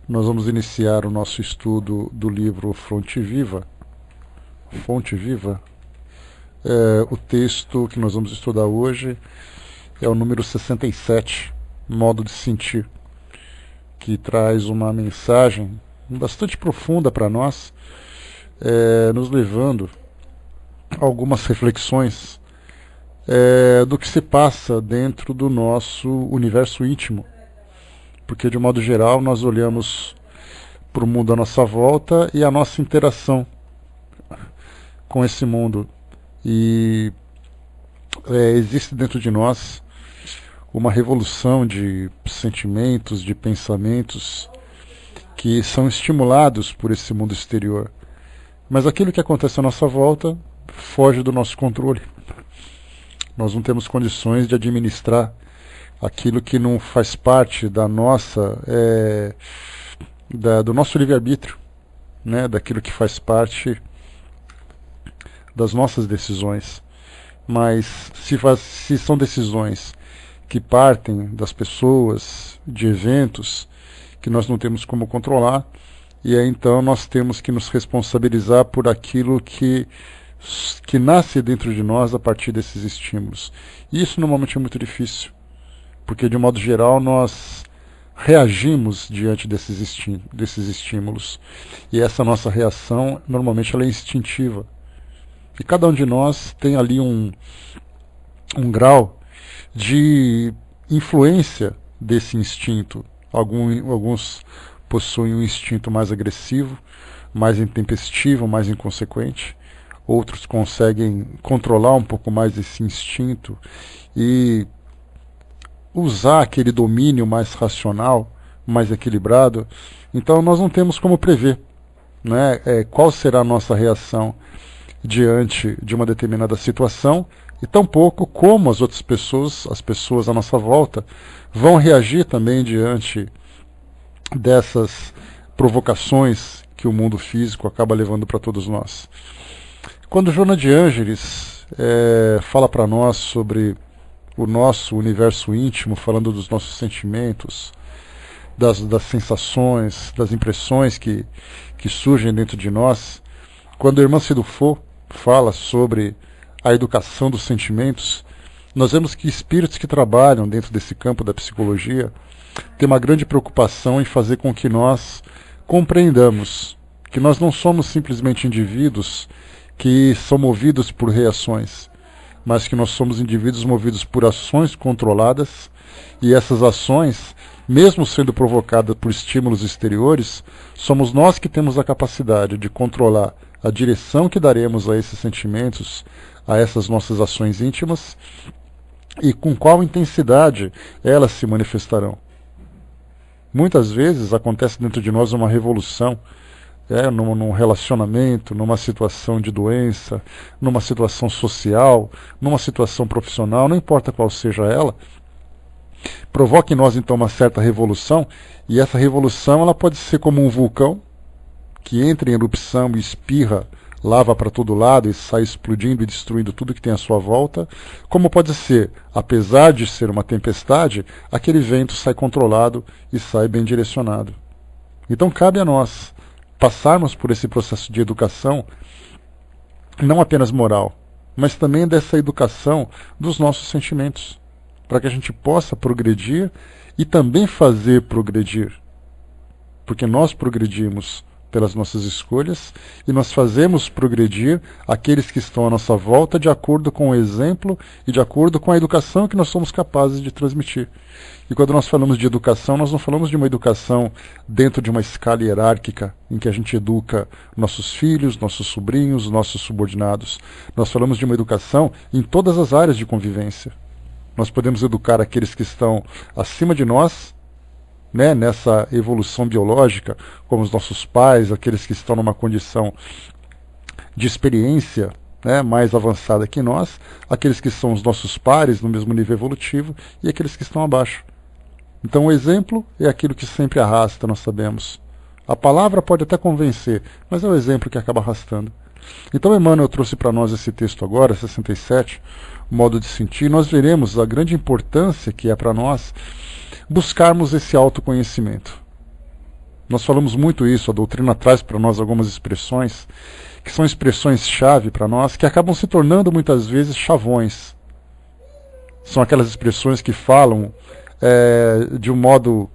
Nós vamos iniciar o nosso estudo do livro Fonte Viva. Fonte Viva. O texto que nós vamos estudar hoje é o número 67, Modo de Sentir, que traz uma mensagem bastante profunda para nós, nos levando a algumas reflexões do que se passa dentro do nosso universo íntimo. Porque, de modo geral, nós olhamos para o mundo à nossa volta e a nossa interação com esse mundo. E existe dentro de nós uma revolução de sentimentos, de pensamentos que são estimulados por esse mundo exterior. Mas aquilo que acontece à nossa volta foge do nosso controle. Nós não temos condições de administrar aquilo que não faz parte da nossa, do nosso livre-arbítrio, né? Daquilo que faz parte das nossas decisões. Mas se são decisões que partem das pessoas, de eventos que nós não temos como controlar, e aí então nós temos que nos responsabilizar por aquilo que nasce dentro de nós a partir desses estímulos. E isso normalmente é muito difícil, porque de modo geral nós reagimos diante desses estímulos, e essa nossa reação normalmente ela é instintiva, e cada um de nós tem ali um grau de influência desse instinto. Alguns possuem um instinto mais agressivo, mais intempestivo, mais inconsequente. Outros conseguem controlar um pouco mais esse instinto e usar aquele domínio mais racional, mais equilibrado. Então nós não temos como prever, né, qual será a nossa reação diante de uma determinada situação, e tampouco como as outras pessoas, as pessoas à nossa volta, vão reagir também diante dessas provocações que o mundo físico acaba levando para todos nós. Quando Joana de Ângeles fala para nós sobre o nosso universo íntimo, falando dos nossos sentimentos, das sensações, das impressões que surgem dentro de nós, quando a irmã Cidufo fala sobre a educação dos sentimentos, nós vemos que espíritos que trabalham dentro desse campo da psicologia têm uma grande preocupação em fazer com que nós compreendamos que nós não somos simplesmente indivíduos que são movidos por reações, mas que nós somos indivíduos movidos por ações controladas, e essas ações, mesmo sendo provocadas por estímulos exteriores, somos nós que temos a capacidade de controlar a direção que daremos a esses sentimentos, a essas nossas ações íntimas, e com qual intensidade elas se manifestarão. Muitas vezes acontece dentro de nós uma revolução, num relacionamento, numa situação de doença, numa situação social, numa situação profissional, não importa qual seja ela, provoca em nós então uma certa revolução, e essa revolução ela pode ser como um vulcão que entra em erupção e espirra lava para todo lado e sai explodindo e destruindo tudo que tem à sua volta, como pode ser, apesar de ser uma tempestade, aquele vento sai controlado e sai bem direcionado. Então cabe a nós passarmos por esse processo de educação, não apenas moral, mas também dessa educação dos nossos sentimentos, para que a gente possa progredir e também fazer progredir. Porque nós progredimos pelas nossas escolhas, e nós fazemos progredir aqueles que estão à nossa volta de acordo com o exemplo e de acordo com a educação que nós somos capazes de transmitir. E quando nós falamos de educação, nós não falamos de uma educação dentro de uma escala hierárquica, em que a gente educa nossos filhos, nossos sobrinhos, nossos subordinados. Nós falamos de uma educação em todas as áreas de convivência. Nós podemos educar aqueles que estão acima de nós, né, nessa evolução biológica, como os nossos pais, aqueles que estão numa condição de experiência, né, mais avançada que nós, aqueles que são os nossos pares no mesmo nível evolutivo e aqueles que estão abaixo. Então o exemplo é aquilo que sempre arrasta, nós sabemos. A palavra pode até convencer, mas é o exemplo que acaba arrastando. Então Emmanuel trouxe para nós esse texto agora, 67, Modo de Sentir. Nós veremos a grande importância que é para nós buscarmos esse autoconhecimento. Nós falamos muito isso, a doutrina traz para nós algumas expressões, que são expressões-chave para nós, que acabam se tornando muitas vezes chavões. São aquelas expressões que falam de um modo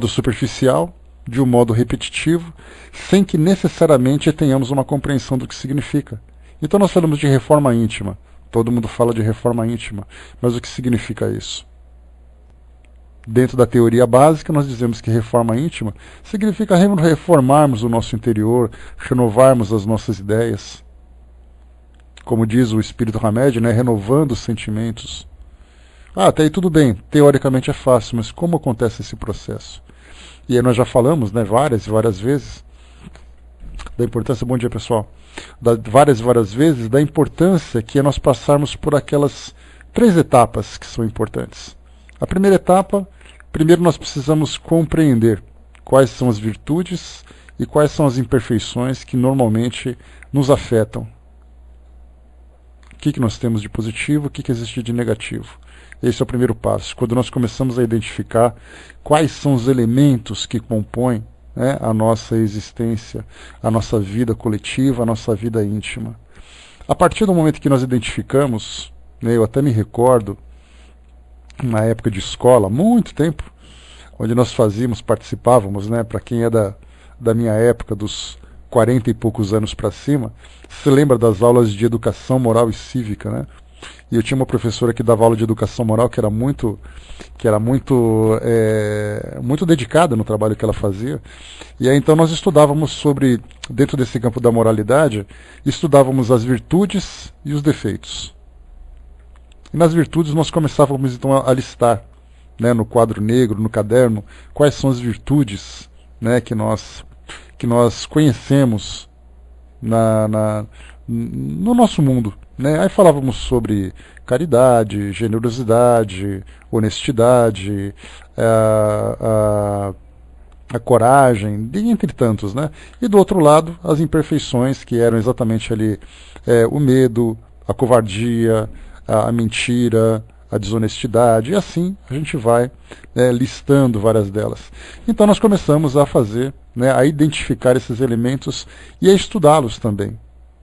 superficial, de um modo repetitivo, sem que necessariamente tenhamos uma compreensão do que significa. Então nós falamos de reforma íntima. Todo mundo fala de reforma íntima, mas o que significa isso? Dentro da teoria básica, nós dizemos que reforma íntima significa reformarmos o nosso interior, renovarmos as nossas ideias. Como diz o Espírito Hamed, né, renovando os sentimentos. Até aí tudo bem, teoricamente é fácil, mas como acontece esse processo? E aí nós já falamos, né, várias e várias vezes, da importância, bom dia pessoal, várias e várias vezes, da importância que é nós passarmos por aquelas 3 etapas que são importantes. A primeira etapa, primeiro nós precisamos compreender quais são as virtudes e quais são as imperfeições que normalmente nos afetam. O que nós temos de positivo, o que existe de negativo. Esse é o primeiro passo. Quando nós começamos a identificar quais são os elementos que compõem, né, a nossa existência, a nossa vida coletiva, a nossa vida íntima. A partir do momento que nós identificamos, né, eu até me recordo, na época de escola, muito tempo, onde nós participávamos, né, para quem é da minha época, dos 40 e poucos anos para cima, se lembra das aulas de educação moral e cívica, né? E eu tinha uma professora que dava aula de educação moral que era muito dedicada no trabalho que ela fazia. E aí então nós estudávamos sobre, dentro desse campo da moralidade, estudávamos as virtudes e os defeitos. E nas virtudes nós começávamos então a listar, né, no quadro negro, no caderno, quais são as virtudes, né, que nós conhecemos no nosso mundo. Né? Aí falávamos sobre caridade, generosidade, honestidade, a coragem, entre tantos. Né? E do outro lado, as imperfeições, que eram exatamente ali o medo, a covardia, a mentira, a desonestidade, e assim a gente vai listando várias delas. Então nós começamos a fazer, né, a identificar esses elementos e a estudá-los também.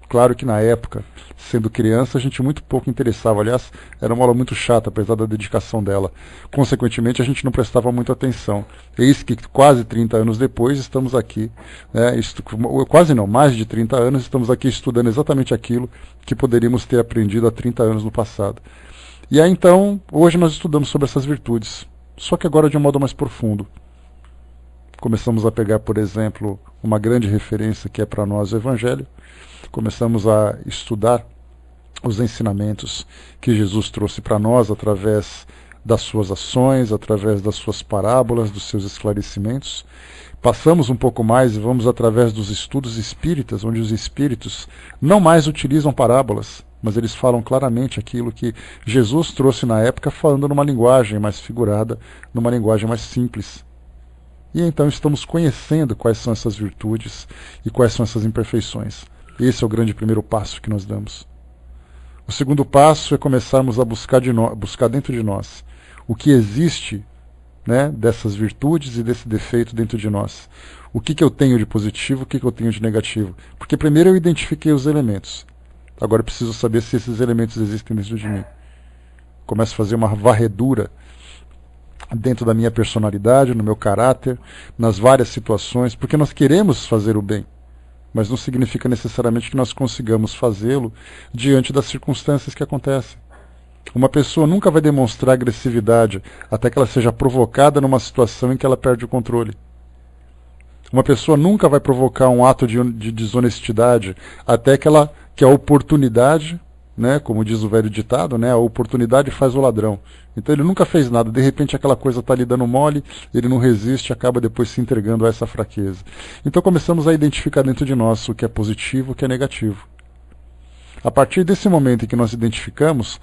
Claro que na época, sendo criança, a gente muito pouco interessava. Aliás, era uma aula muito chata, apesar da dedicação dela. Consequentemente, a gente não prestava muita atenção. Eis que quase 30 anos depois, estamos aqui, né, quase não, mais de 30 anos, estamos aqui estudando exatamente aquilo que poderíamos ter aprendido há 30 anos no passado. E aí então, hoje nós estudamos sobre essas virtudes, só que agora de um modo mais profundo. Começamos a pegar, por exemplo, uma grande referência que é para nós o Evangelho. Começamos a estudar os ensinamentos que Jesus trouxe para nós através das suas ações, através das suas parábolas, dos seus esclarecimentos. Passamos um pouco mais e vamos através dos estudos espíritas, onde os espíritos não mais utilizam parábolas, mas eles falam claramente aquilo que Jesus trouxe na época, falando numa linguagem mais figurada, numa linguagem mais simples. E então estamos conhecendo quais são essas virtudes e quais são essas imperfeições. Esse é o grande primeiro passo que nós damos. O segundo passo é começarmos a buscar dentro de nós o que existe, né, dessas virtudes e desse defeito dentro de nós. O que eu tenho de positivo, o que eu tenho de negativo. Porque primeiro eu identifiquei os elementos. Agora eu preciso saber se esses elementos existem dentro de mim. Começo a fazer uma varredura dentro da minha personalidade, no meu caráter, nas várias situações, porque nós queremos fazer o bem. Mas não significa necessariamente que nós consigamos fazê-lo diante das circunstâncias que acontecem. Uma pessoa nunca vai demonstrar agressividade até que ela seja provocada numa situação em que ela perde o controle. Uma pessoa nunca vai provocar um ato de desonestidade até que a oportunidade, né, como diz o velho ditado, né, a oportunidade faz o ladrão. Então ele nunca fez nada, de repente aquela coisa está lhe dando mole, ele não resiste, acaba depois se entregando a essa fraqueza. Então começamos a identificar dentro de nós o que é positivo e o que é negativo. A partir desse momento em que nós identificamos,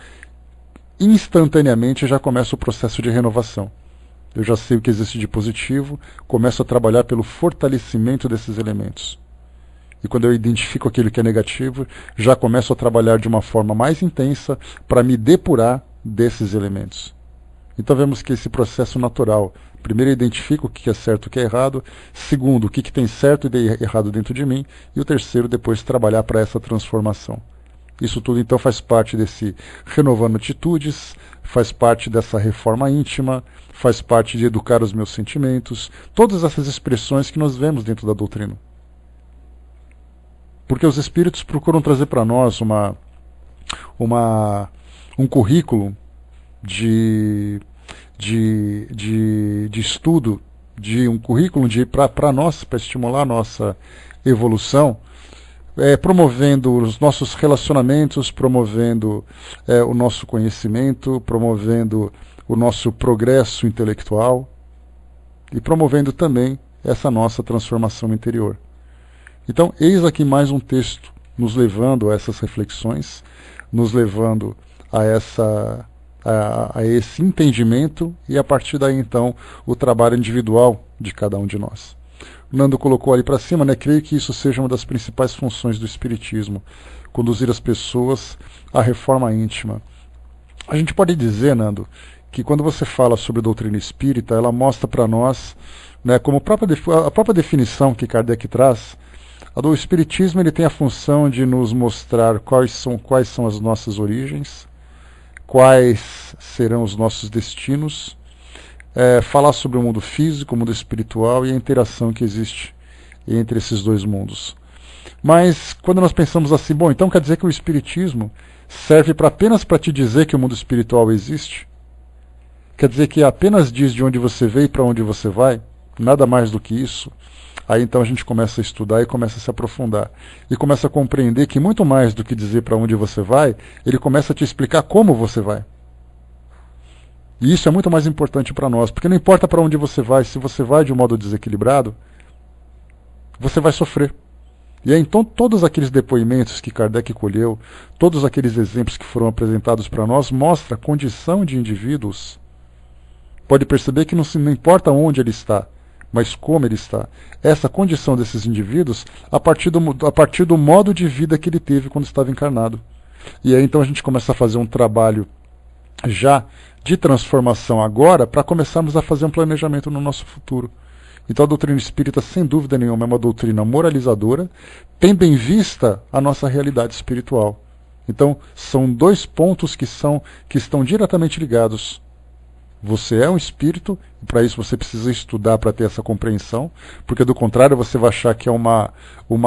instantaneamente já começa o processo de renovação. Eu já sei o que existe de positivo, começo a trabalhar pelo fortalecimento desses elementos. E quando eu identifico aquilo que é negativo, já começo a trabalhar de uma forma mais intensa para me depurar desses elementos. Então vemos que esse processo natural, Primeiro, eu identifico o que é certo e o que é errado. Segundo, o que tem certo e errado dentro de mim. E o terceiro, depois, trabalhar para essa transformação. Isso tudo, então, faz parte desse renovando atitudes, faz parte dessa reforma íntima, faz parte de educar os meus sentimentos. Todas essas expressões que nós vemos dentro da doutrina. Porque os espíritos procuram trazer para nós um currículo de estudo, de um currículo para nós, para estimular a nossa evolução, promovendo os nossos relacionamentos, promovendo o nosso conhecimento, promovendo o nosso progresso intelectual e promovendo também essa nossa transformação interior. Então, eis aqui mais um texto nos levando a essas reflexões, nos levando a esse entendimento e a partir daí então o trabalho individual de cada um de nós. O Nando colocou ali para cima, creio que isso seja uma das principais funções do Espiritismo, conduzir as pessoas à reforma íntima. A gente pode dizer, Nando, que quando você fala sobre a doutrina espírita, ela mostra para nós, como a própria definição que Kardec traz, o Espiritismo ele tem a função de nos mostrar quais são as nossas origens, quais serão os nossos destinos, falar sobre o mundo físico, o mundo espiritual e a interação que existe entre esses dois mundos. Mas quando nós pensamos assim, bom, então quer dizer que o Espiritismo serve apenas para te dizer que o mundo espiritual existe? Quer dizer que apenas diz de onde você veio e para onde você vai? Nada mais do que isso? Aí então a gente começa a estudar e começa a se aprofundar. E começa a compreender que muito mais do que dizer para onde você vai, ele começa a te explicar como você vai. E isso é muito mais importante para nós, porque não importa para onde você vai, se você vai de um modo desequilibrado, você vai sofrer. E aí então todos aqueles depoimentos que Kardec colheu, todos aqueles exemplos que foram apresentados para nós, mostram a condição de indivíduos. Pode perceber que não importa onde ele está, mas como ele está. Essa condição desses indivíduos a partir do modo de vida que ele teve quando estava encarnado. E aí então a gente começa a fazer um trabalho já de transformação agora para começarmos a fazer um planejamento no nosso futuro. Então a doutrina espírita, sem dúvida nenhuma, é uma doutrina moralizadora, tendo em vista a nossa realidade espiritual. Então são dois pontos que estão diretamente ligados. Você é um espírito, e para isso você precisa estudar para ter essa compreensão, porque do contrário você vai achar que é uma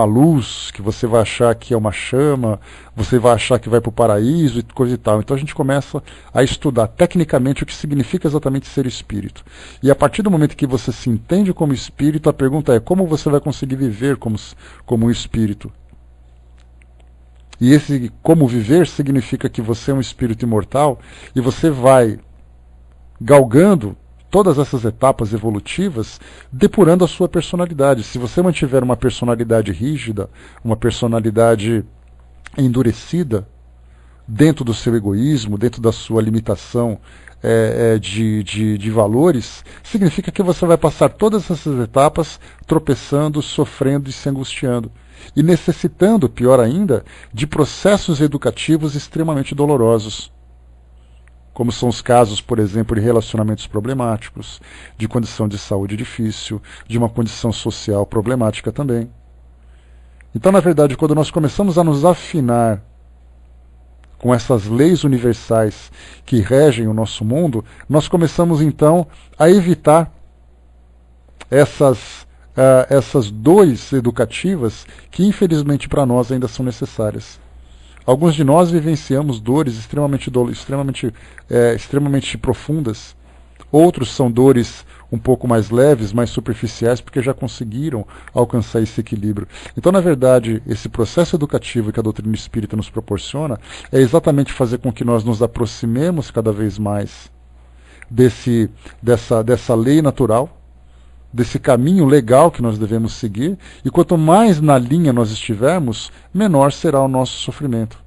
luz, que você vai achar que é uma chama, você vai achar que vai para o paraíso e coisa e tal. Então a gente começa a estudar tecnicamente o que significa exatamente ser espírito. E a partir do momento que você se entende como espírito, a pergunta é como você vai conseguir viver como um espírito. E esse como viver significa que você é um espírito imortal e você vai galgando todas essas etapas evolutivas, depurando a sua personalidade. Se você mantiver uma personalidade rígida, uma personalidade endurecida, dentro do seu egoísmo, dentro da sua limitação de valores, significa que você vai passar todas essas etapas tropeçando, sofrendo e se angustiando. E necessitando, pior ainda, de processos educativos extremamente dolorosos. Como são os casos, por exemplo, de relacionamentos problemáticos, de condição de saúde difícil, de uma condição social problemática também. Então, na verdade, quando nós começamos a nos afinar com essas leis universais que regem o nosso mundo, nós começamos então a evitar essas dores educativas que, infelizmente, para nós ainda são necessárias. Alguns de nós vivenciamos dores extremamente profundas. Outros são dores um pouco mais leves, mais superficiais, porque já conseguiram alcançar esse equilíbrio. Então, na verdade, esse processo educativo que a doutrina espírita nos proporciona é exatamente fazer com que nós nos aproximemos cada vez mais dessa lei natural, desse caminho legal que nós devemos seguir, e quanto mais na linha nós estivermos, menor será o nosso sofrimento.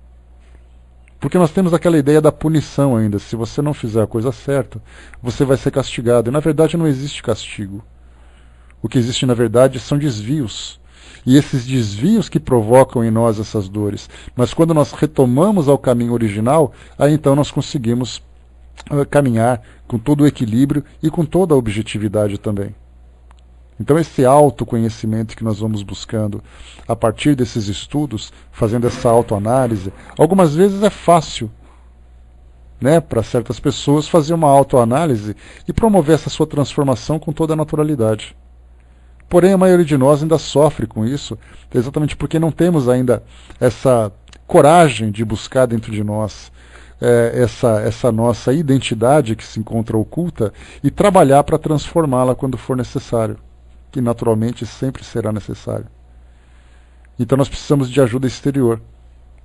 Porque nós temos aquela ideia da punição ainda. Se você não fizer a coisa certa, você vai ser castigado. E na verdade não existe castigo. O que existe na verdade são desvios. E esses desvios que provocam em nós essas dores. Mas quando nós retomamos ao caminho original, aí então nós conseguimos caminhar com todo o equilíbrio e com toda a objetividade também. Então esse autoconhecimento que nós vamos buscando a partir desses estudos, fazendo essa autoanálise, algumas vezes é fácil, né, para certas pessoas fazer uma autoanálise e promover essa sua transformação com toda a naturalidade. Porém, a maioria de nós ainda sofre com isso, exatamente porque não temos ainda essa coragem de buscar dentro de nós essa nossa identidade que se encontra oculta e trabalhar para transformá-la quando for necessário, que naturalmente sempre será necessário. Então nós precisamos de ajuda exterior.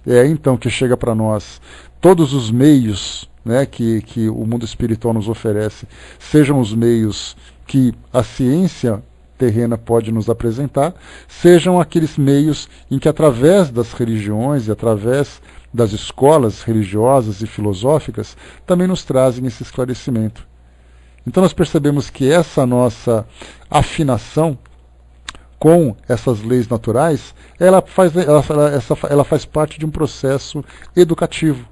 É aí então que chega para nós todos os meios, né, que o mundo espiritual nos oferece, sejam os meios que a ciência terrena pode nos apresentar, sejam aqueles meios em que através das religiões e através das escolas religiosas e filosóficas também nos trazem esse esclarecimento. Então nós percebemos que essa nossa afinação com essas leis naturais, ela faz parte de um processo educativo,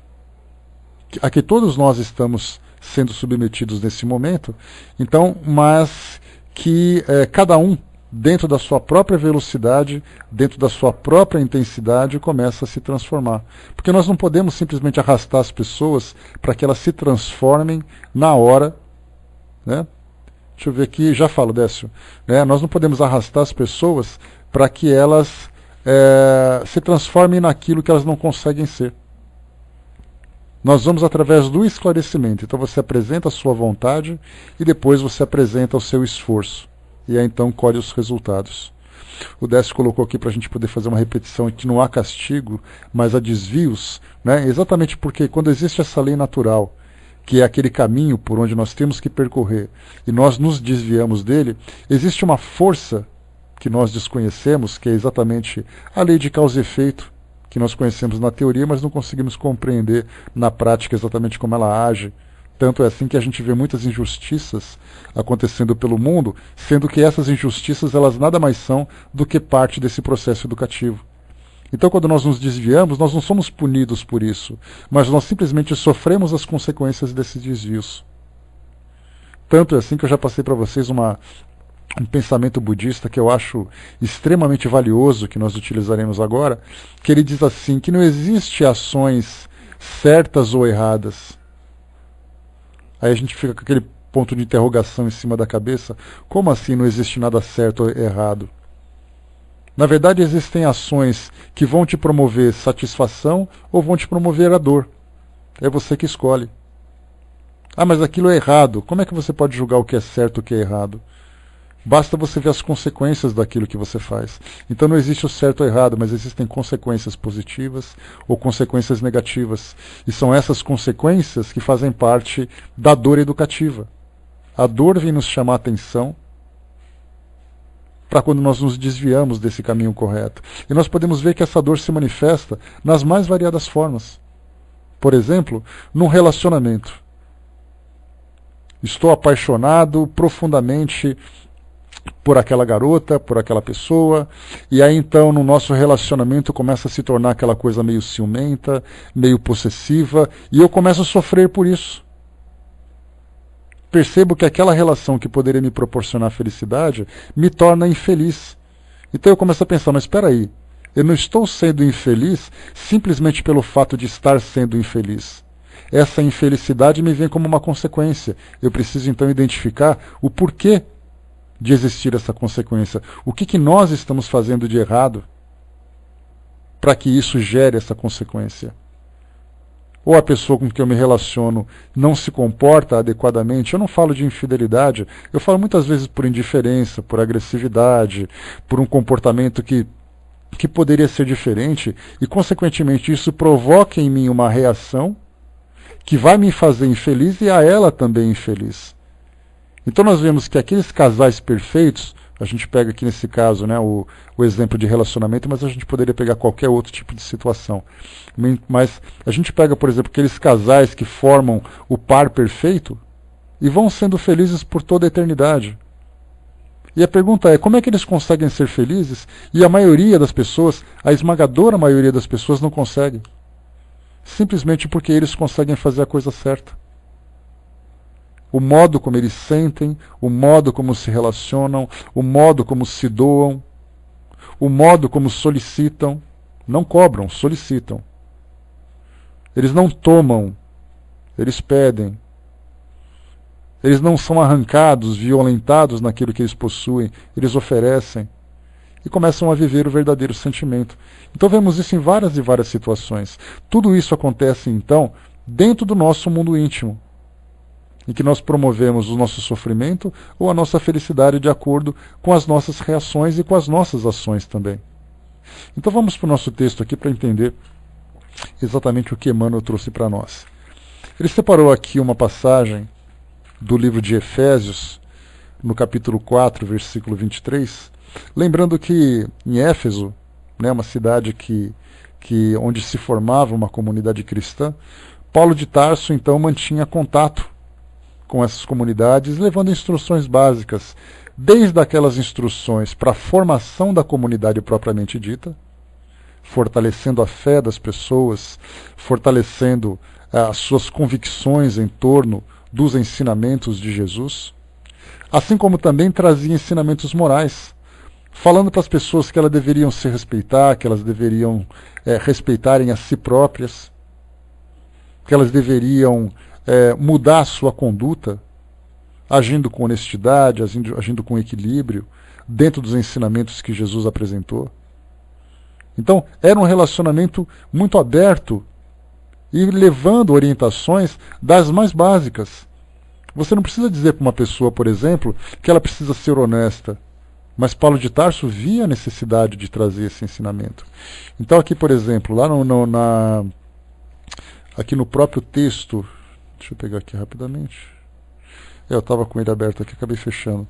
a que todos nós estamos sendo submetidos nesse momento, então, mas que cada um, dentro da sua própria velocidade, dentro da sua própria intensidade, começa a se transformar. Porque nós não podemos simplesmente arrastar as pessoas para que elas se transformem na hora, né? Deixa eu ver aqui, já falo, Décio. Né? Nós não podemos arrastar as pessoas para que elas se transformem naquilo que elas não conseguem ser. Nós vamos através do esclarecimento. Então você apresenta a sua vontade e depois você apresenta o seu esforço. E aí então colhe os resultados. O Décio colocou aqui para a gente poder fazer uma repetição que não há castigo, mas há desvios, né? Exatamente porque quando existe essa lei natural, que é aquele caminho por onde nós temos que percorrer, e nós nos desviamos dele, existe uma força que nós desconhecemos, que é exatamente a lei de causa e efeito, que nós conhecemos na teoria, mas não conseguimos compreender na prática exatamente como ela age. Tanto é assim que a gente vê muitas injustiças acontecendo pelo mundo, sendo que essas injustiças elas nada mais são do que parte desse processo educativo. Então, quando nós nos desviamos, nós não somos punidos por isso, mas nós simplesmente sofremos as consequências desses desvios. Tanto é assim que eu já passei para vocês um pensamento budista que eu acho extremamente valioso, que nós utilizaremos agora, que ele diz assim, que não existe ações certas ou erradas. Aí a gente fica com aquele ponto de interrogação em cima da cabeça, como assim não existe nada certo ou errado? Na verdade, existem ações que vão te promover satisfação ou vão te promover a dor. É você que escolhe. Ah, mas aquilo é errado. Como é que você pode julgar o que é certo e o que é errado? Basta você ver as consequências daquilo que você faz. Então não existe o certo ou errado, mas existem consequências positivas ou consequências negativas. E são essas consequências que fazem parte da dor educativa. A dor vem nos chamar a atenção para quando nós nos desviamos desse caminho correto. E nós podemos ver que essa dor se manifesta nas mais variadas formas. Por exemplo, num relacionamento. Estou apaixonado profundamente por aquela garota, por aquela pessoa, e aí então no nosso relacionamento começa a se tornar aquela coisa meio ciumenta, meio possessiva, e eu começo a sofrer por isso. Percebo que aquela relação que poderia me proporcionar felicidade me torna infeliz. Então eu começo a pensar, mas espera aí, eu não estou sendo infeliz simplesmente pelo fato de estar sendo infeliz. Essa infelicidade me vem como uma consequência. Eu preciso então identificar o porquê de existir essa consequência. O que nós estamos fazendo de errado para que isso gere essa consequência? Ou a pessoa com quem eu me relaciono não se comporta adequadamente, eu não falo de infidelidade, eu falo muitas vezes por indiferença, por agressividade, por um comportamento que poderia ser diferente, e consequentemente isso provoca em mim uma reação que vai me fazer infeliz e a ela também infeliz. Então nós vemos que aqueles casais perfeitos, a gente pega aqui nesse caso, né, o exemplo de relacionamento, mas a gente poderia pegar qualquer outro tipo de situação. Mas a gente pega, por exemplo, aqueles casais que formam o par perfeito e vão sendo felizes por toda a eternidade. E a pergunta é, como é que eles conseguem ser felizes? E a maioria das pessoas, a esmagadora maioria das pessoas não consegue. Simplesmente porque eles conseguem fazer a coisa certa. o modo como eles sentem, o modo como se relacionam, o modo como se doam, o modo como solicitam. Não cobram, solicitam. Eles não tomam, eles pedem. Eles não são arrancados, violentados naquilo que eles possuem, eles oferecem. E começam a viver o verdadeiro sentimento. Então vemos isso em várias e várias situações. Tudo isso acontece, então, dentro do nosso mundo íntimo, em que nós promovemos o nosso sofrimento ou a nossa felicidade de acordo com as nossas reações e com as nossas ações também. Então vamos para o nosso texto aqui para entender exatamente o que Emmanuel trouxe para nós. Ele separou aqui uma passagem do livro de Efésios, no capítulo 4, versículo 23, lembrando que em Éfeso, né, uma cidade onde se formava uma comunidade cristã, Paulo de Tarso então mantinha contato com essas comunidades, levando instruções básicas, desde aquelas instruções para a formação da comunidade propriamente dita, fortalecendo a fé das pessoas, fortalecendo as suas convicções em torno dos ensinamentos de Jesus, assim como também trazia ensinamentos morais, falando para as pessoas que elas deveriam se respeitar, que elas deveriam respeitarem a si próprias, que elas deveriam mudar a sua conduta, agindo com honestidade, agindo com equilíbrio, dentro dos ensinamentos que Jesus apresentou. Então, era um relacionamento muito aberto e levando orientações das mais básicas. Você não precisa dizer para uma pessoa, por exemplo, que ela precisa ser honesta, mas Paulo de Tarso via a necessidade de trazer esse ensinamento. Então aqui, por exemplo, lá aqui no próprio texto, deixa eu pegar aqui rapidamente, eu estava com ele aberto aqui, acabei fechando,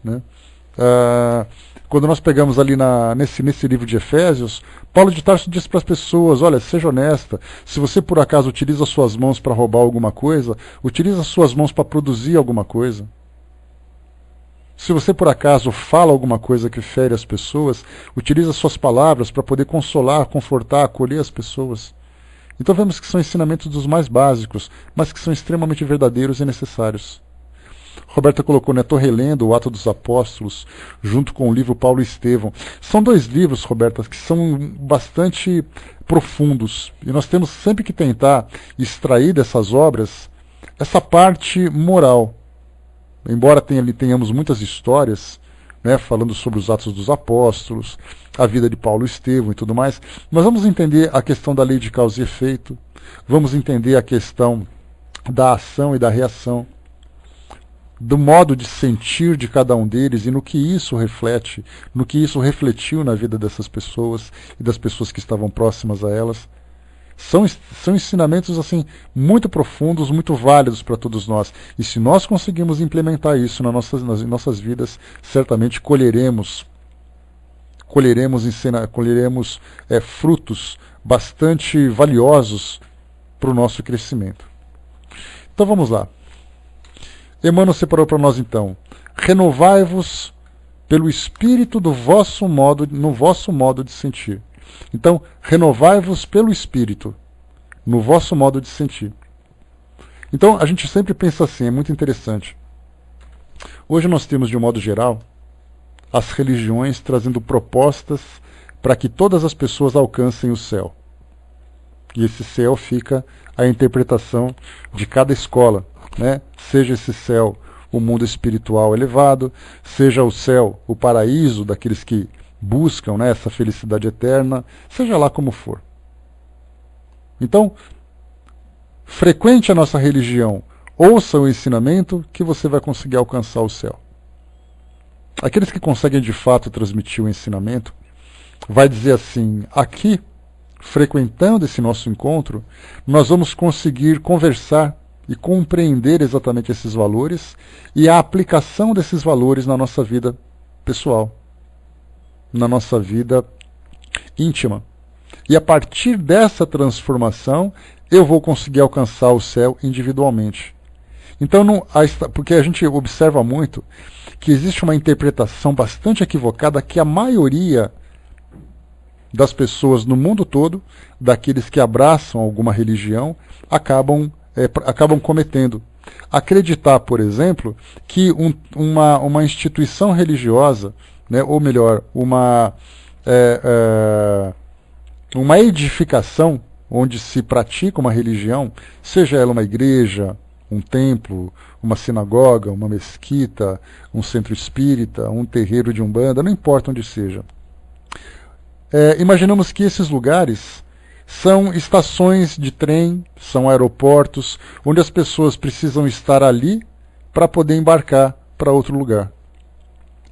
né? Quando nós pegamos ali nesse livro de Efésios, Paulo de Tarso diz para as pessoas, olha, seja honesta, se você por acaso utiliza suas mãos para roubar alguma coisa, utiliza suas mãos para produzir alguma coisa. Se você por acaso fala alguma coisa que fere as pessoas, utiliza suas palavras para poder consolar, confortar, acolher as pessoas. Então vemos que são ensinamentos dos mais básicos, mas que são extremamente verdadeiros e necessários. Roberta colocou, né, estou relendo o Atos dos Apóstolos, junto com o livro Paulo e Estevão. São dois livros, Roberta, que são bastante profundos. E nós temos sempre que tentar extrair dessas obras essa parte moral. Embora tenhamos muitas histórias, né, falando sobre os Atos dos Apóstolos, a vida de Paulo e Estevão e tudo mais, nós vamos entender a questão da lei de causa e efeito, vamos entender a questão da ação e da reação, do modo de sentir de cada um deles e no que isso reflete, no que isso refletiu na vida dessas pessoas e das pessoas que estavam próximas a elas. São ensinamentos assim muito profundos, muito válidos para todos nós. E se nós conseguimos implementar isso nas nossas vidas, certamente colheremos frutos bastante valiosos para o nosso crescimento. Então vamos lá. Emmanuel separou para nós então: renovai-vos pelo espírito no vosso modo de sentir. Então, renovai-vos pelo espírito no vosso modo de sentir. Então, a gente sempre pensa assim, é muito interessante. Hoje nós temos, de um modo geral, as religiões trazendo propostas para que todas as pessoas alcancem o céu. E esse céu fica a interpretação de cada escola, né? Seja esse céu o mundo espiritual elevado, seja o céu o paraíso daqueles que buscam, né, essa felicidade eterna, seja lá como for. Então, frequente a nossa religião, ouça o ensinamento que você vai conseguir alcançar o céu. Aqueles que conseguem de fato transmitir o ensinamento, vai dizer assim, aqui, frequentando esse nosso encontro, nós vamos conseguir conversar e compreender exatamente esses valores e a aplicação desses valores na nossa vida pessoal, na nossa vida íntima. E a partir dessa transformação, eu vou conseguir alcançar o céu individualmente. Então, porque a gente observa muito que existe uma interpretação bastante equivocada que a maioria das pessoas no mundo todo, daqueles que abraçam alguma religião, acabam cometendo, acreditar, por exemplo, que uma instituição religiosa, né, ou melhor, uma edificação onde se pratica uma religião, seja ela uma igreja, um templo, uma sinagoga, uma mesquita, um centro espírita, um terreiro de umbanda, não importa onde seja. Imaginamos que esses lugares são estações de trem, são aeroportos, onde as pessoas precisam estar ali para poder embarcar para outro lugar.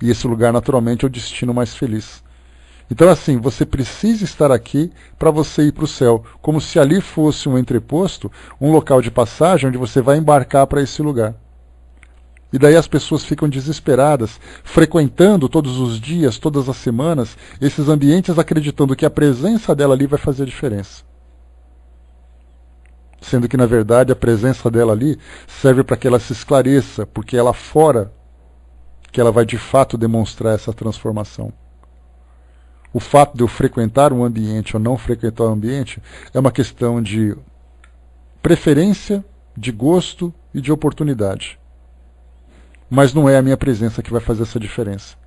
E esse lugar, naturalmente, é o destino mais feliz. Então, assim, você precisa estar aqui para você ir para o céu, como se ali fosse um entreposto, um local de passagem onde você vai embarcar para esse lugar. E daí as pessoas ficam desesperadas, frequentando todos os dias, todas as semanas, esses ambientes, acreditando que a presença dela ali vai fazer a diferença. Sendo que, na verdade, a presença dela ali serve para que ela se esclareça, porque é lá fora que ela vai de fato demonstrar essa transformação. O fato de eu frequentar um ambiente ou não frequentar um ambiente é uma questão de preferência, de gosto e de oportunidade. Mas não é a minha presença que vai fazer essa diferença.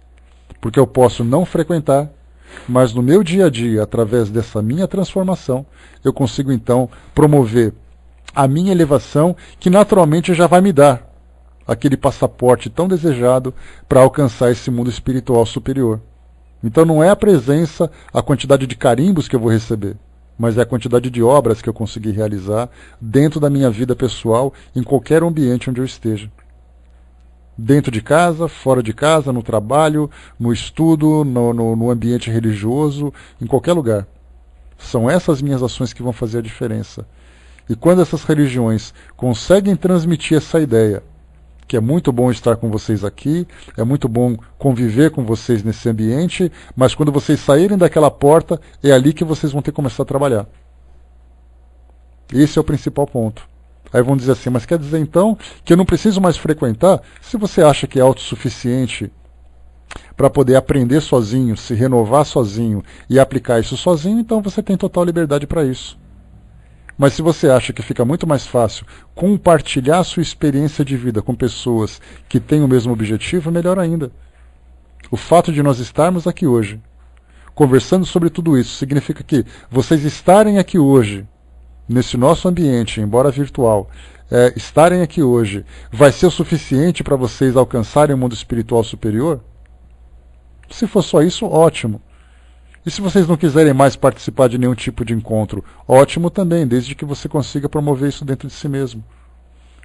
Porque eu posso não frequentar, mas no meu dia a dia, através dessa minha transformação, eu consigo então promover a minha elevação, que naturalmente já vai me dar aquele passaporte tão desejado para alcançar esse mundo espiritual superior. Então não é a presença, a quantidade de carimbos que eu vou receber, mas é a quantidade de obras que eu consegui realizar dentro da minha vida pessoal, em qualquer ambiente onde eu esteja. Dentro de casa, fora de casa, no trabalho, no estudo, no ambiente religioso, em qualquer lugar. São essas minhas ações que vão fazer a diferença. E quando essas religiões conseguem transmitir essa ideia, que é muito bom estar com vocês aqui, é muito bom conviver com vocês nesse ambiente, mas quando vocês saírem daquela porta, é ali que vocês vão ter que começar a trabalhar. Esse é o principal ponto. Aí vão dizer assim, mas quer dizer então que eu não preciso mais frequentar? Se você acha que é autossuficiente para poder aprender sozinho, se renovar sozinho e aplicar isso sozinho, então você tem total liberdade para isso. Mas se você acha que fica muito mais fácil compartilhar sua experiência de vida com pessoas que têm o mesmo objetivo, melhor ainda. O fato de nós estarmos aqui hoje, conversando sobre tudo isso, significa que vocês estarem aqui hoje, nesse nosso ambiente, embora virtual, estarem aqui hoje, vai ser o suficiente para vocês alcançarem o mundo espiritual superior? Se for só isso, ótimo. E se vocês não quiserem mais participar de nenhum tipo de encontro, ótimo também, desde que você consiga promover isso dentro de si mesmo.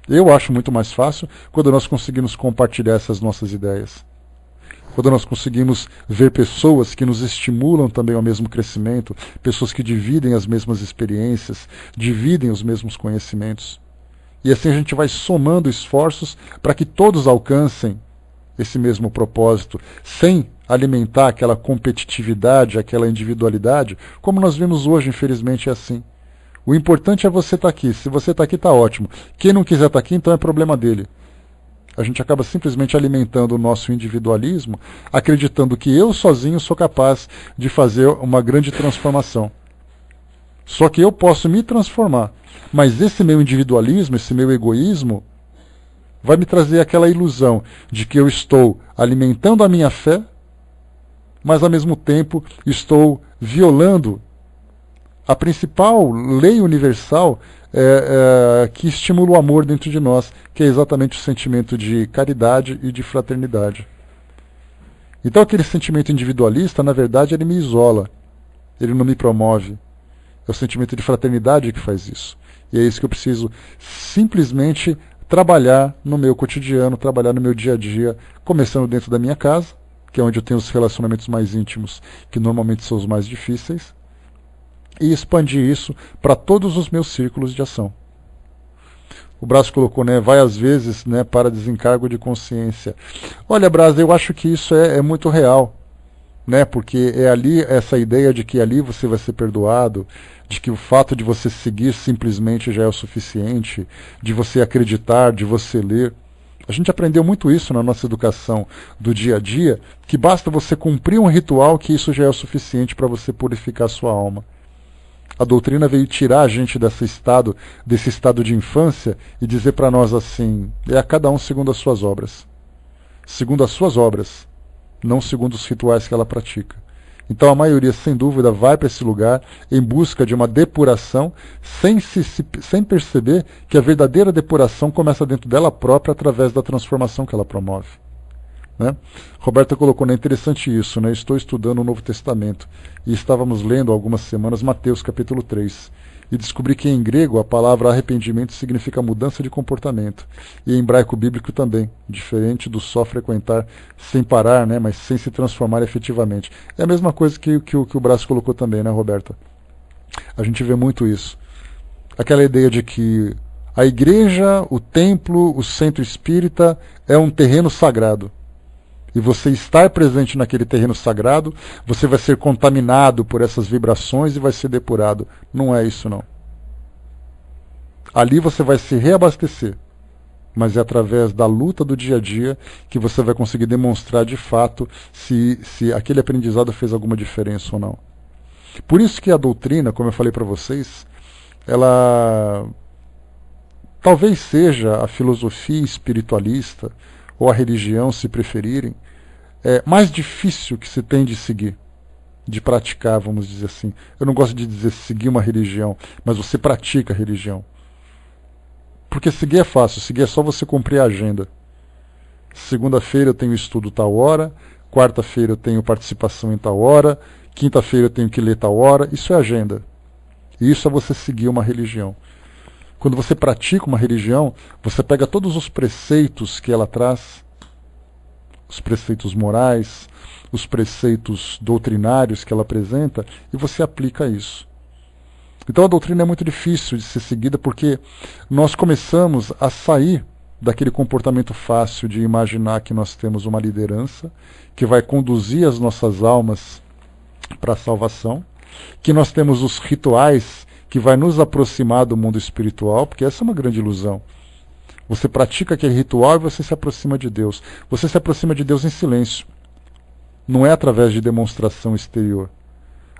Eu acho muito mais fácil quando nós conseguimos compartilhar essas nossas ideias. Quando nós conseguimos ver pessoas que nos estimulam também ao mesmo crescimento, pessoas que dividem as mesmas experiências, dividem os mesmos conhecimentos. E assim a gente vai somando esforços para que todos alcancem esse mesmo propósito, sem alimentar aquela competitividade, aquela individualidade, como nós vemos hoje, infelizmente, é assim. O importante é você estar aqui. Se você está aqui, está ótimo. Quem não quiser estar aqui, então é problema dele. A gente acaba simplesmente alimentando o nosso individualismo, acreditando que eu sozinho sou capaz de fazer uma grande transformação. Só que eu posso me transformar, mas esse meu individualismo, esse meu egoísmo, vai me trazer aquela ilusão de que eu estou alimentando a minha fé, mas ao mesmo tempo estou violando a principal lei universal que estimula o amor dentro de nós, que é exatamente o sentimento de caridade e de fraternidade. Então aquele sentimento individualista, na verdade, ele me isola, ele não me promove. É o sentimento de fraternidade que faz isso. E é isso que eu preciso simplesmente trabalhar no meu cotidiano, trabalhar no meu dia a dia, começando dentro da minha casa, que é onde eu tenho os relacionamentos mais íntimos, que normalmente são os mais difíceis, e expandir isso para todos os meus círculos de ação. O Brás colocou, vai às vezes para desencargo de consciência. Olha, Brás, eu acho que isso é muito real, porque é ali essa ideia de que ali você vai ser perdoado, de que o fato de você seguir simplesmente já é o suficiente, de você acreditar, de você ler. A gente aprendeu muito isso na nossa educação do dia a dia, que basta você cumprir um ritual que isso já é o suficiente para você purificar a sua alma. A doutrina veio tirar a gente desse estado de infância e dizer para nós assim: é a cada um segundo as suas obras. Segundo as suas obras, não segundo os rituais que ela pratica. Então a maioria, sem dúvida, vai para esse lugar em busca de uma depuração, sem perceber que a verdadeira depuração começa dentro dela própria através da transformação que ela promove. Né? Roberta colocou, né, interessante isso, né? Estou estudando o Novo Testamento e estávamos lendo há algumas semanas Mateus capítulo 3 e descobri que em grego a palavra arrependimento significa mudança de comportamento e em hebraico bíblico também, diferente do só frequentar sem parar, né, mas sem se transformar efetivamente. É a mesma coisa que o Brás colocou também, né, Roberta? A gente vê muito isso. Aquela ideia de que a igreja, o templo, o centro espírita é um terreno sagrado. E você estar presente naquele terreno sagrado, você vai ser contaminado por essas vibrações e vai ser depurado. Não é isso, não. Ali você vai se reabastecer, mas é através da luta do dia a dia que você vai conseguir demonstrar de fato se aquele aprendizado fez alguma diferença ou não. Por isso que a doutrina, como eu falei para vocês, ela talvez seja a filosofia espiritualista, ou a religião, se preferirem, é mais difícil que se tem de seguir, de praticar, vamos dizer assim. Eu não gosto de dizer seguir uma religião, mas você pratica a religião. Porque seguir é fácil, seguir é só você cumprir a agenda. Segunda-feira eu tenho estudo tal hora, quarta-feira eu tenho participação em tal hora, quinta-feira eu tenho que ler tal hora, isso é agenda. E isso é você seguir uma religião. Quando você pratica uma religião, você pega todos os preceitos que ela traz, os preceitos morais, os preceitos doutrinários que ela apresenta, e você aplica isso. Então a doutrina é muito difícil de ser seguida porque nós começamos a sair daquele comportamento fácil de imaginar que nós temos uma liderança que vai conduzir as nossas almas para a salvação, que nós temos os rituais que vai nos aproximar do mundo espiritual, porque essa é uma grande ilusão. Você pratica aquele ritual e você se aproxima de Deus. Você se aproxima de Deus em silêncio. Não é através de demonstração exterior.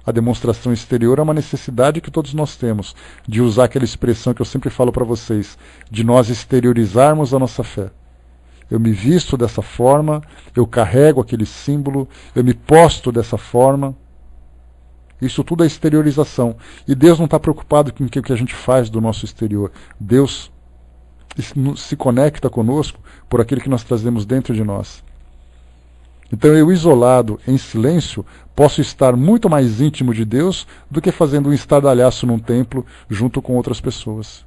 A demonstração exterior é uma necessidade que todos nós temos, de usar aquela expressão que eu sempre falo para vocês, de nós exteriorizarmos a nossa fé. Eu me visto dessa forma, eu carrego aquele símbolo, eu me posto dessa forma. Isso tudo é exteriorização. E Deus não está preocupado com o que a gente faz do nosso exterior. Deus se conecta conosco por aquilo que nós trazemos dentro de nós. Então eu, isolado, em silêncio, posso estar muito mais íntimo de Deus do que fazendo um estardalhaço num templo junto com outras pessoas.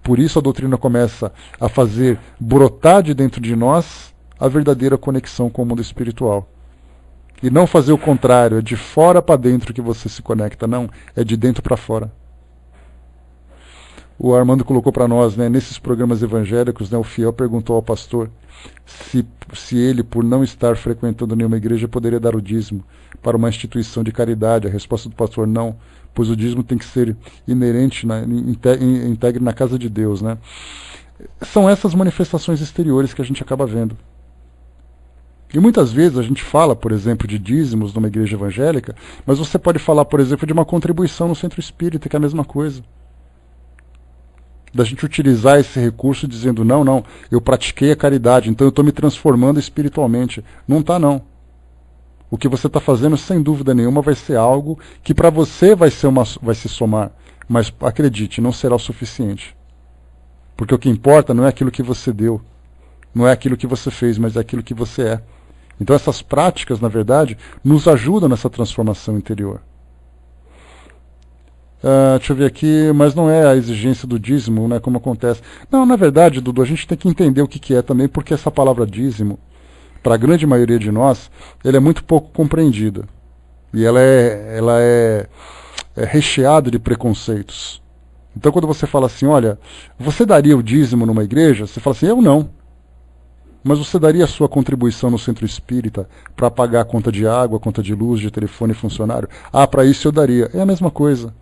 Por isso a doutrina começa a fazer brotar de dentro de nós a verdadeira conexão com o mundo espiritual. E não fazer o contrário, é de fora para dentro que você se conecta, não, é de dentro para fora. O Armando colocou para nós, né, nesses programas evangélicos, né, o fiel perguntou ao pastor se ele, por não estar frequentando nenhuma igreja, poderia dar o dízimo para uma instituição de caridade. A resposta do pastor: não, pois o dízimo tem que ser inerente, integre na casa de Deus. Né? São essas manifestações exteriores que a gente acaba vendo. E muitas vezes a gente fala, por exemplo, de dízimos numa igreja evangélica, mas você pode falar, por exemplo, de uma contribuição no centro espírita, que é a mesma coisa. Da gente utilizar esse recurso dizendo: não, eu pratiquei a caridade, então eu estou me transformando espiritualmente. Não está, não. O que você está fazendo, sem dúvida nenhuma, vai ser algo que para você vai se somar. Mas acredite, não será o suficiente. Porque o que importa não é aquilo que você deu, não é aquilo que você fez, mas é aquilo que você é. Então essas práticas, na verdade, nos ajudam nessa transformação interior. Deixa eu ver aqui, mas não é a exigência do dízimo, né, como acontece. Não, na verdade, Dudu, a gente tem que entender o que é também, porque essa palavra dízimo, para a grande maioria de nós, ela é muito pouco compreendida. E ela é recheada de preconceitos. Então quando você fala assim: olha, você daria o dízimo numa igreja? Você fala assim: eu não. Mas você daria a sua contribuição no centro espírita para pagar a conta de água, a conta de luz, de telefone e funcionário? Ah, para isso eu daria. É a mesma coisa.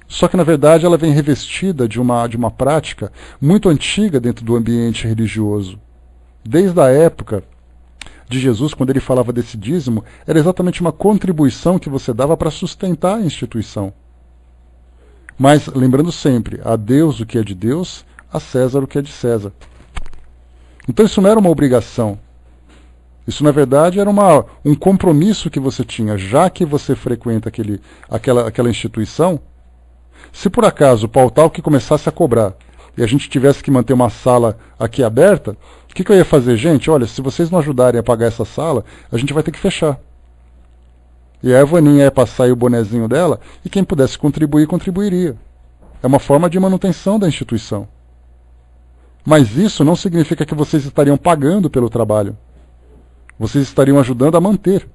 Só que, na verdade, ela vem revestida de uma prática muito antiga dentro do ambiente religioso. Desde a época de Jesus, quando ele falava desse dízimo, era exatamente uma contribuição que você dava para sustentar a instituição. Mas, lembrando sempre, a Deus o que é de Deus, a César o que é de César. Então isso não era uma obrigação. Isso, na verdade, era um compromisso que você tinha, já que você frequenta aquela instituição. Se por acaso o pautal que começasse a cobrar e a gente tivesse que manter uma sala aqui aberta, o que eu ia fazer? Gente, olha, se vocês não ajudarem a pagar essa sala, a gente vai ter que fechar. E a Evaninha ia passar aí o bonezinho dela, e quem pudesse contribuir, contribuiria. É uma forma de manutenção da instituição. Mas isso não significa que vocês estariam pagando pelo trabalho. Vocês estariam ajudando a manter.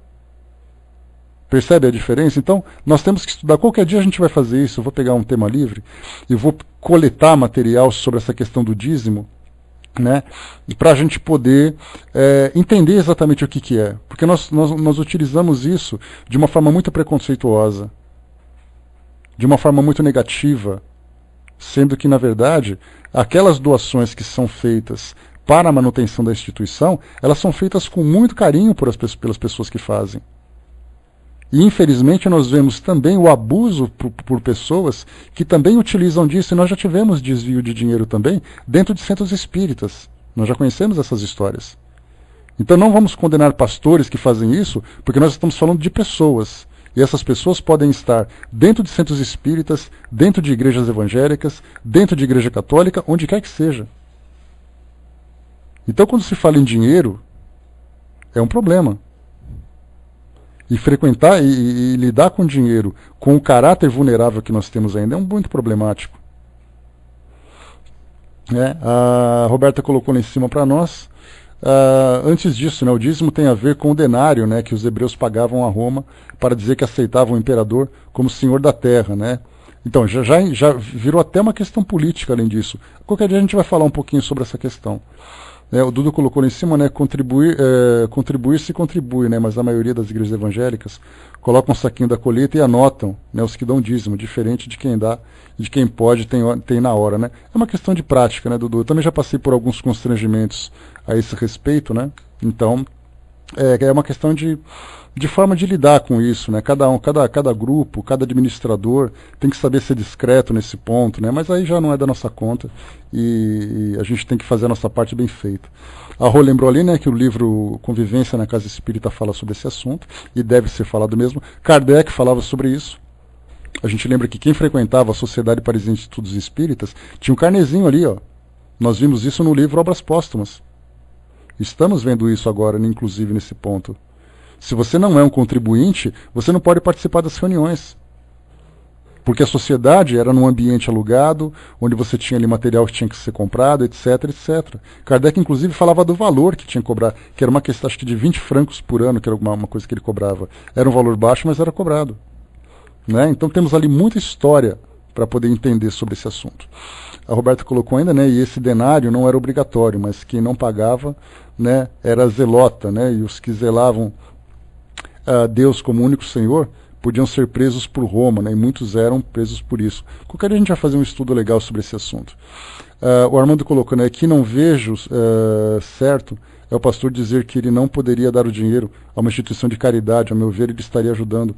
Percebe a diferença? Então, nós temos que estudar. Qualquer dia a gente vai fazer isso. Eu vou pegar um tema livre e vou coletar material sobre essa questão do dízimo, né? E para a gente poder entender exatamente o que é. Porque nós utilizamos isso de uma forma muito preconceituosa, de uma forma muito negativa, sendo que, na verdade, aquelas doações que são feitas para a manutenção da instituição, elas são feitas com muito carinho pelas pessoas que fazem. E, infelizmente, nós vemos também o abuso por pessoas que também utilizam disso, e nós já tivemos desvio de dinheiro também dentro de centros espíritas. Nós já conhecemos essas histórias. Então não vamos condenar pastores que fazem isso, porque nós estamos falando de pessoas. E essas pessoas podem estar dentro de centros espíritas, dentro de igrejas evangélicas, dentro de igreja católica, onde quer que seja. Então, quando se fala em dinheiro, é um problema. E frequentar e lidar com dinheiro, com o caráter vulnerável que nós temos ainda, é muito problemático. A Roberta colocou lá em cima para nós. Antes disso, né, o dízimo tem a ver com o denário, né, que os hebreus pagavam a Roma para dizer que aceitavam o imperador como senhor da terra, né? Então, já virou até uma questão política além disso. Qualquer dia a gente vai falar um pouquinho sobre essa questão. O Dudu colocou lá em cima, né, contribuir se contribui, né, mas a maioria das igrejas evangélicas colocam um saquinho da colheita e anotam, né, os que dão dízimo, diferente de quem dá, de quem pode, tem na hora, né. É uma questão de prática, né, Dudu? Eu também já passei por alguns constrangimentos a esse respeito, né, então é uma questão de forma de lidar com isso, né? Cada grupo, cada administrador tem que saber ser discreto nesse ponto, né? Mas aí já não é da nossa conta e a gente tem que fazer a nossa parte bem feita. A Rô lembrou ali, né, que o livro Convivência na Casa Espírita fala sobre esse assunto e deve ser falado mesmo. Kardec falava sobre isso. A gente lembra que quem frequentava a Sociedade Parisiense de Estudos Espíritas tinha um carnezinho ali, ó. Nós vimos isso no livro Obras Póstumas. Estamos vendo isso agora, inclusive, nesse ponto. Se você não é um contribuinte, você não pode participar das reuniões. Porque a sociedade era num ambiente alugado, onde você tinha ali material que tinha que ser comprado, etc, etc. Kardec, inclusive, falava do valor que tinha que cobrar, que era uma questão, acho que de 20 francos por ano, que era uma coisa que ele cobrava. Era um valor baixo, mas era cobrado. Né? Então temos ali muita história para poder entender sobre esse assunto. A Roberta colocou ainda, né, e esse denário não era obrigatório, mas quem não pagava, né, era zelota, né, e os que zelavam a Deus como único Senhor podiam ser presos por Roma, né, e muitos eram presos por isso. Qualquer dia a gente vai fazer um estudo legal sobre esse assunto. O Armando colocou, né, que não vejo certo é o pastor dizer que ele não poderia dar o dinheiro a uma instituição de caridade. A meu ver, ele estaria ajudando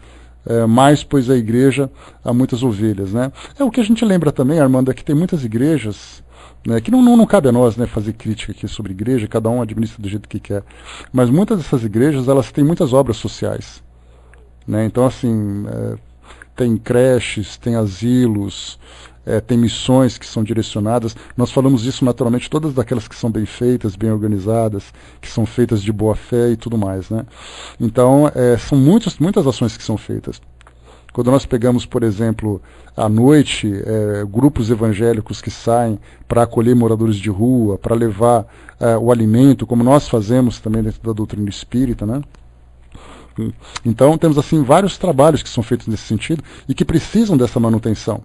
mais, pois a igreja há muitas ovelhas, né? O que a gente lembra também, Armando, é que tem muitas igrejas, né, que não cabe a nós, né, fazer crítica aqui sobre igreja, cada um administra do jeito que quer, mas muitas dessas igrejas, elas têm muitas obras sociais, né? Então, assim, tem creches, tem asilos, tem missões que são direcionadas. Nós falamos isso naturalmente, todas daquelas que são bem feitas, bem organizadas, que são feitas de boa fé e tudo mais, né? Então, são muitas ações que são feitas. Quando nós pegamos, por exemplo, à noite, grupos evangélicos que saem para acolher moradores de rua, para levar o alimento, como nós fazemos também dentro da doutrina espírita, né? Então, temos assim vários trabalhos que são feitos nesse sentido e que precisam dessa manutenção.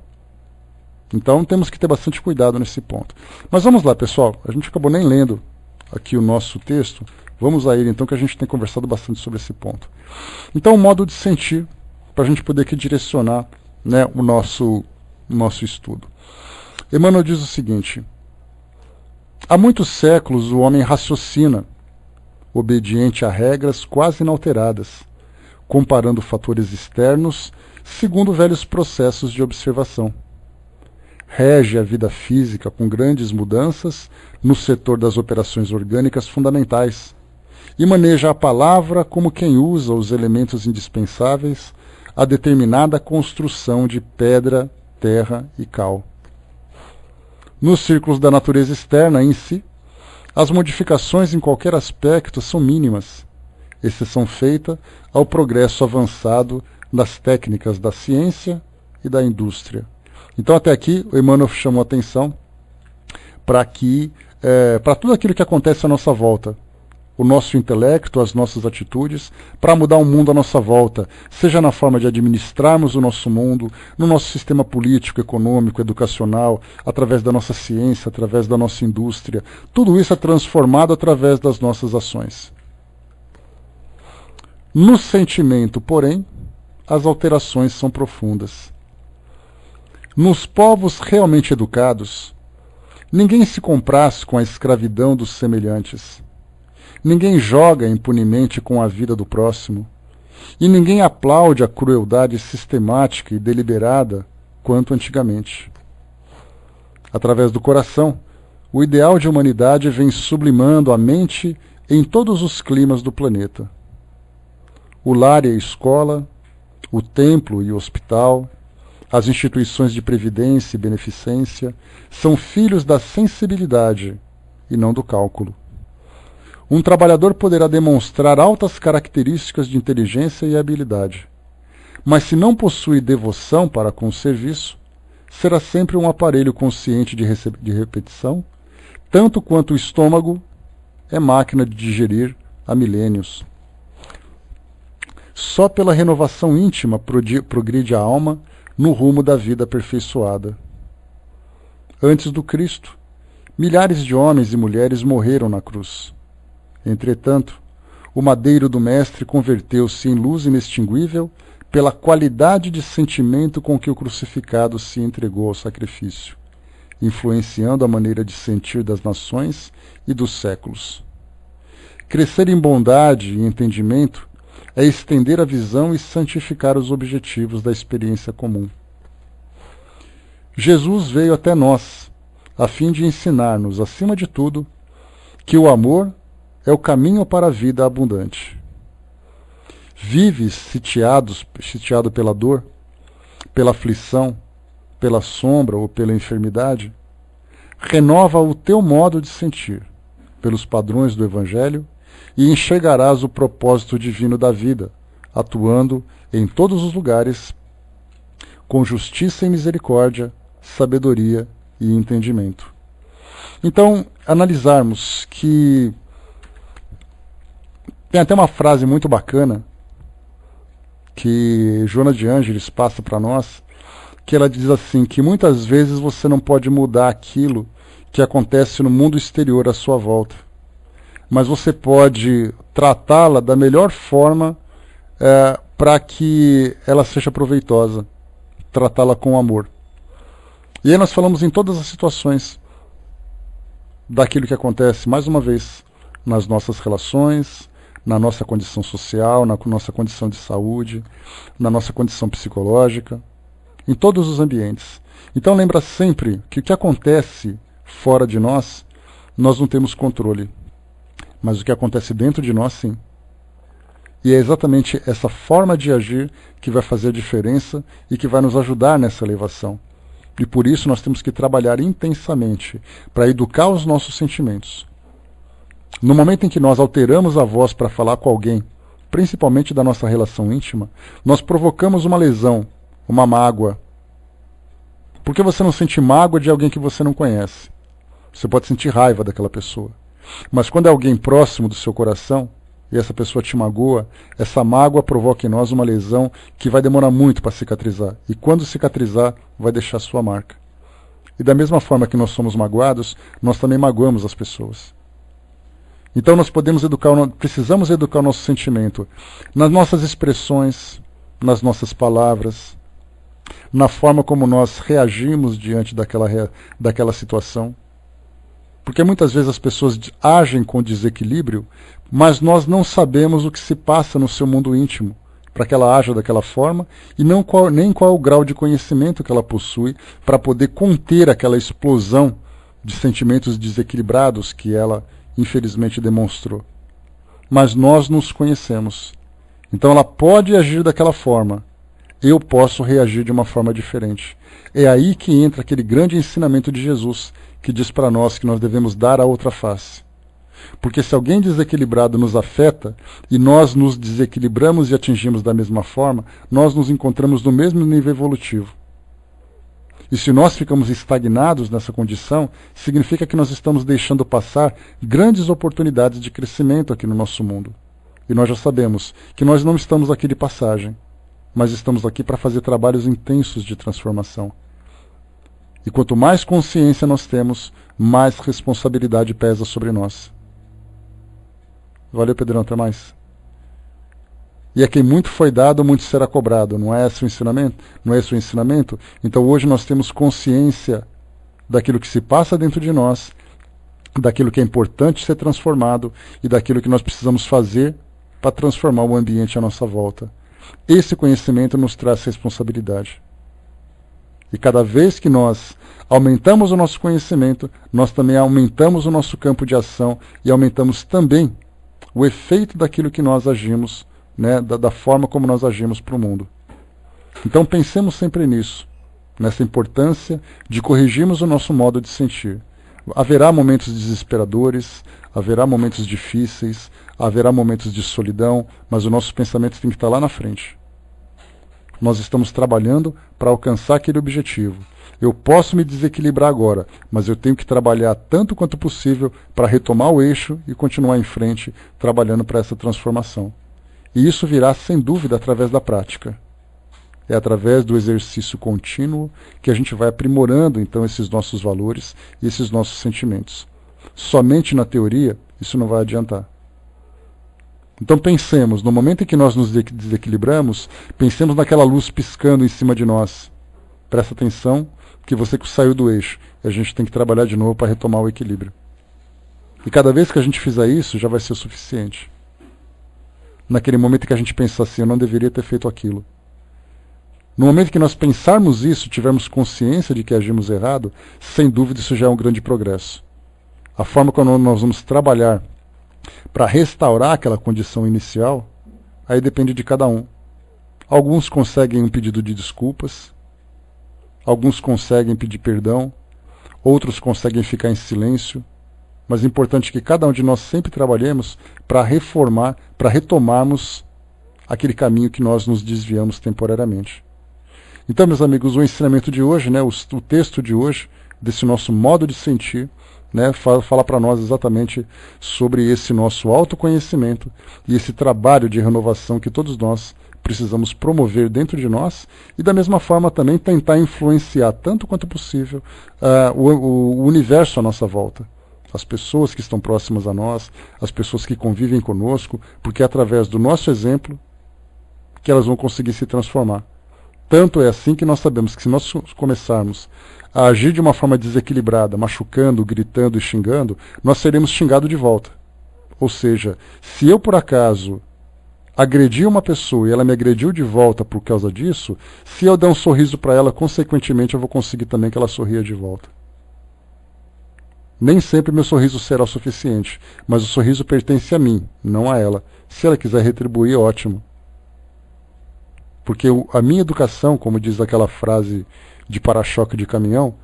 Então temos que ter bastante cuidado nesse ponto. Mas vamos lá, pessoal. A gente acabou nem lendo aqui o nosso texto. Vamos a ele, então, que a gente tem conversado bastante sobre esse ponto. Então, o modo de sentir, para a gente poder aqui direcionar, né, o nosso estudo. Emmanuel diz o seguinte: há muitos séculos o homem raciocina, obediente a regras quase inalteradas, comparando fatores externos segundo velhos processos de observação. Rege a vida física com grandes mudanças no setor das operações orgânicas fundamentais e maneja a palavra como quem usa os elementos indispensáveis a determinada construção de pedra, terra e cal. Nos círculos da natureza externa em si, as modificações em qualquer aspecto são mínimas, exceção feita ao progresso avançado das técnicas da ciência e da indústria. Então, até aqui, o Emmanuel chamou a atenção para tudo aquilo que acontece à nossa volta, o nosso intelecto, as nossas atitudes, para mudar o mundo à nossa volta, seja na forma de administrarmos o nosso mundo, no nosso sistema político, econômico, educacional, através da nossa ciência, através da nossa indústria. Tudo isso é transformado através das nossas ações. No sentimento, porém, as alterações são profundas. Nos povos realmente educados, ninguém se compraz com a escravidão dos semelhantes. Ninguém joga impunemente com a vida do próximo. E ninguém aplaude a crueldade sistemática e deliberada quanto antigamente. Através do coração, o ideal de humanidade vem sublimando a mente em todos os climas do planeta. O lar e a escola, o templo e o hospital, as instituições de previdência e beneficência são filhos da sensibilidade e não do cálculo. Um trabalhador poderá demonstrar altas características de inteligência e habilidade, mas se não possui devoção para com o serviço, será sempre um aparelho consciente de repetição, tanto quanto o estômago é máquina de digerir há milênios. Só pela renovação íntima progride a alma no rumo da vida aperfeiçoada. Antes do Cristo, milhares de homens e mulheres morreram na cruz. Entretanto, o madeiro do Mestre converteu-se em luz inextinguível pela qualidade de sentimento com que o crucificado se entregou ao sacrifício, influenciando a maneira de sentir das nações e dos séculos. Crescer em bondade e entendimento é estender a visão e santificar os objetivos da experiência comum. Jesus veio até nós, a fim de ensinar-nos, acima de tudo, que o amor é o caminho para a vida abundante. Vives sitiado pela dor, pela aflição, pela sombra ou pela enfermidade? Renova o teu modo de sentir, pelos padrões do Evangelho, e enxergarás o propósito divino da vida, atuando em todos os lugares, com justiça e misericórdia, sabedoria e entendimento. Então, analisarmos que tem até uma frase muito bacana que Joana de Ângeles passa para nós, que ela diz assim, que muitas vezes você não pode mudar aquilo que acontece no mundo exterior à sua volta, mas você pode tratá-la da melhor forma para que ela seja proveitosa, tratá-la com amor. E aí nós falamos em todas as situações daquilo que acontece, mais uma vez, nas nossas relações, na nossa condição social, na nossa condição de saúde, na nossa condição psicológica, em todos os ambientes. Então lembra sempre que o que acontece fora de nós, nós não temos controle. Mas o que acontece dentro de nós, sim. E é exatamente essa forma de agir que vai fazer a diferença e que vai nos ajudar nessa elevação. E por isso nós temos que trabalhar intensamente para educar os nossos sentimentos. No momento em que nós alteramos a voz para falar com alguém, principalmente da nossa relação íntima, nós provocamos uma lesão, uma mágoa. Por que você não sente mágoa de alguém que você não conhece? Você pode sentir raiva daquela pessoa. Mas quando é alguém próximo do seu coração, e essa pessoa te magoa, essa mágoa provoca em nós uma lesão que vai demorar muito para cicatrizar. E quando cicatrizar, vai deixar sua marca. E da mesma forma que nós somos magoados, nós também magoamos as pessoas. Então nós precisamos educar o nosso sentimento nas nossas expressões, nas nossas palavras, na forma como nós reagimos diante daquela situação. Porque muitas vezes as pessoas agem com desequilíbrio mas nós não sabemos o que se passa no seu mundo íntimo, para que ela haja daquela forma, e nem qual é o grau de conhecimento que ela possui para poder conter aquela explosão de sentimentos desequilibrados que ela, infelizmente, demonstrou. Mas nós nos conhecemos. Então ela pode agir daquela forma. Eu posso reagir de uma forma diferente. É aí que entra aquele grande ensinamento de Jesus, que diz para nós que nós devemos dar a outra face. Porque se alguém desequilibrado nos afeta e nós nos desequilibramos e atingimos da mesma forma, nós nos encontramos no mesmo nível evolutivo. E se nós ficamos estagnados nessa condição, significa que nós estamos deixando passar grandes oportunidades de crescimento aqui no nosso mundo. E nós já sabemos que nós não estamos aqui de passagem, mas estamos aqui para fazer trabalhos intensos de transformação. E quanto mais consciência nós temos, mais responsabilidade pesa sobre nós. Valeu, Pedrão, até mais. E a quem muito foi dado, muito será cobrado. Não é esse o ensinamento? Não é esse o ensinamento? Então hoje nós temos consciência daquilo que se passa dentro de nós, daquilo que é importante ser transformado e daquilo que nós precisamos fazer para transformar o ambiente à nossa volta. Esse conhecimento nos traz responsabilidade. E cada vez que nós aumentamos o nosso conhecimento, nós também aumentamos o nosso campo de ação e aumentamos também o efeito daquilo que nós agimos, né, da forma como nós agimos para o mundo. Então pensemos sempre nisso, nessa importância de corrigirmos o nosso modo de sentir. Haverá momentos desesperadores, haverá momentos difíceis, haverá momentos de solidão, mas o nosso pensamento tem que estar lá na frente. Nós estamos trabalhando para alcançar aquele objetivo. Eu posso me desequilibrar agora, mas eu tenho que trabalhar tanto quanto possível para retomar o eixo e continuar em frente, trabalhando para essa transformação. E isso virá, sem dúvida, através da prática. É através do exercício contínuo que a gente vai aprimorando, então, esses nossos valores e esses nossos sentimentos. Somente na teoria, isso não vai adiantar. Então pensemos, no momento em que nós nos desequilibramos, pensemos naquela luz piscando em cima de nós. Presta atenção que você saiu do eixo. E a gente tem que trabalhar de novo para retomar o equilíbrio. E cada vez que a gente fizer isso, já vai ser o suficiente. Naquele momento que a gente pensa assim, eu não deveria ter feito aquilo. No momento que nós pensarmos isso, tivermos consciência de que agimos errado, sem dúvida isso já é um grande progresso. A forma como nós vamos trabalhar para restaurar aquela condição inicial, aí depende de cada um. Alguns conseguem um pedido de desculpas, alguns conseguem pedir perdão, outros conseguem ficar em silêncio, mas é importante que cada um de nós sempre trabalhemos para reformar, para retomarmos aquele caminho que nós nos desviamos temporariamente. Então, meus amigos, o ensinamento de hoje, né, o texto de hoje, desse nosso modo de sentir, né, fala para nós exatamente sobre esse nosso autoconhecimento e esse trabalho de renovação que todos nós precisamos promover dentro de nós e da mesma forma também tentar influenciar tanto quanto possível o universo à nossa volta. As pessoas que estão próximas a nós, as pessoas que convivem conosco, porque é através do nosso exemplo que elas vão conseguir se transformar. Tanto é assim que nós sabemos que se nós começarmos a agir de uma forma desequilibrada, machucando, gritando e xingando, nós seremos xingados de volta. Ou seja, se eu por acaso agredi uma pessoa e ela me agrediu de volta por causa disso, se eu der um sorriso para ela, consequentemente eu vou conseguir também que ela sorria de volta. Nem sempre meu sorriso será o suficiente, mas o sorriso pertence a mim, não a ela. Se ela quiser retribuir, ótimo. Porque a minha educação, como diz aquela frase de para-choque de caminhão,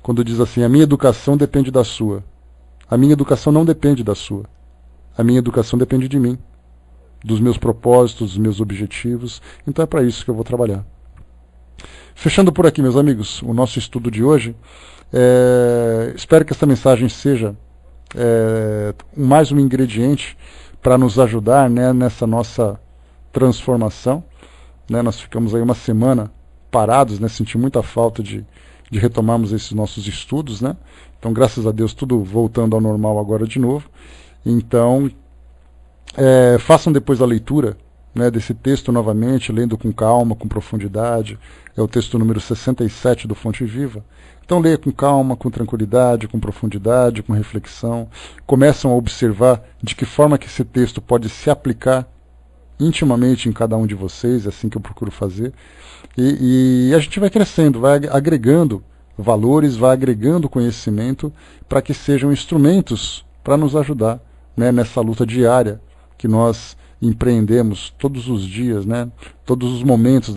quando diz assim, a minha educação depende da sua. A minha educação não depende da sua. A minha educação depende de mim, dos meus propósitos, dos meus objetivos. Então é para isso que eu vou trabalhar. Fechando por aqui, meus amigos, o nosso estudo de hoje. Espero que essa mensagem seja mais um ingrediente para nos ajudar, né, nessa nossa transformação. Né, nós ficamos aí uma semana parados, né, senti muita falta de retomarmos esses nossos estudos, né? Então, graças a Deus, tudo voltando ao normal agora de novo. Então, façam depois a leitura, né, desse texto novamente, lendo com calma, com profundidade. É o texto número 67 do Fonte Viva. Então leia com calma, com tranquilidade, com profundidade, com reflexão. Começam a observar de que forma que esse texto pode se aplicar intimamente em cada um de vocês, é assim que eu procuro fazer. E a gente vai crescendo, vai agregando valores, vai agregando conhecimento para que sejam instrumentos para nos ajudar, né, nessa luta diária que nós empreendemos todos os dias, né, todos os momentos